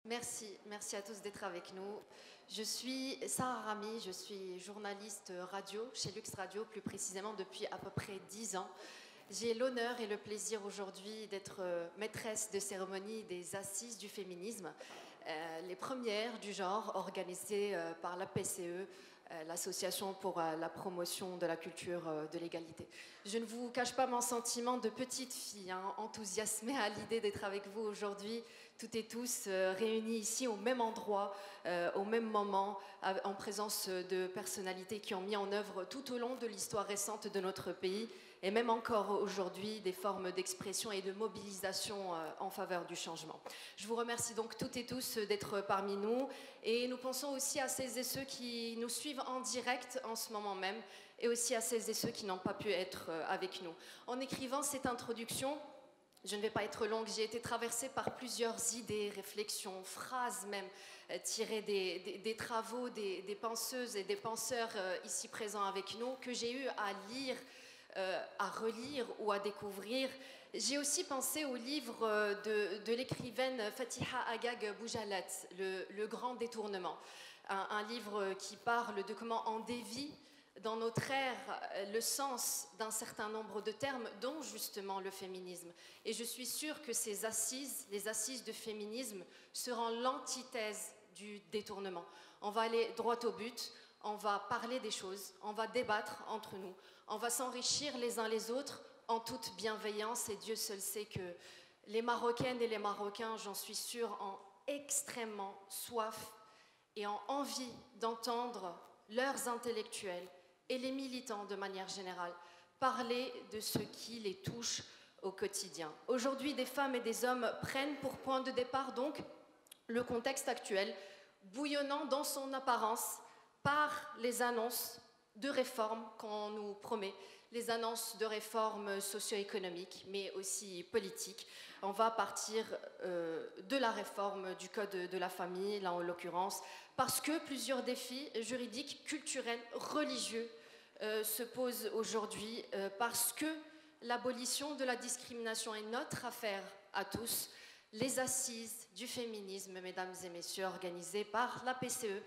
Merci à tous d'être avec nous. Je suis Sarah Rami, je suis journaliste radio chez Lux Radio, plus précisément depuis à peu près 10 ans. J'ai l'honneur et le plaisir aujourd'hui d'être maîtresse de cérémonie des Assises du féminisme, les premières du genre organisées par la PCE, l'Association pour la promotion de la culture de l'égalité. Je ne vous cache pas mon sentiment de petite fille, enthousiasmée à l'idée d'être avec vous aujourd'hui, toutes et tous réunis ici au même endroit, au même moment, en présence de personnalités qui ont mis en œuvre tout au long de l'histoire récente de notre pays et même encore aujourd'hui des formes d'expression et de mobilisation en faveur du changement. Je vous remercie donc toutes et tous d'être parmi nous et nous pensons aussi à celles et ceux qui nous suivent en direct en ce moment même et aussi à celles et ceux qui n'ont pas pu être avec nous. En écrivant cette introduction, je ne vais pas être longue, j'ai été traversée par plusieurs idées, réflexions, phrases même, tirées des travaux des penseuses et des penseurs ici présents avec nous, que j'ai eu à lire, à relire ou à découvrir. J'ai aussi pensé au livre de l'écrivaine Fatiha Agag Boujalat, le Grand Détournement, un livre qui parle de comment on dévie dans notre ère le sens d'un certain nombre de termes, dont justement le féminisme. Et je suis sûre que ces assises, les assises de féminisme, seront l'antithèse du détournement. On va aller droit au but, on va parler des choses, on va débattre entre nous, on va s'enrichir les uns les autres en toute bienveillance, et Dieu seul sait que les Marocaines et les Marocains, j'en suis sûre, ont extrêmement soif et ont envie d'entendre leurs intellectuels et les militants de manière générale parler de ce qui les touche au quotidien. Aujourd'hui, des femmes et des hommes prennent pour point de départ donc le contexte actuel, bouillonnant dans son apparence par les annonces de réformes qu'on nous promet, les annonces de réformes socio-économiques, mais aussi politiques. On va partir de la réforme du Code de la famille, là en l'occurrence, parce que plusieurs défis juridiques, culturels, religieux se posent aujourd'hui, parce que l'abolition de la discrimination est notre affaire à tous. Les assises du féminisme, mesdames et messieurs, organisées par la PCE,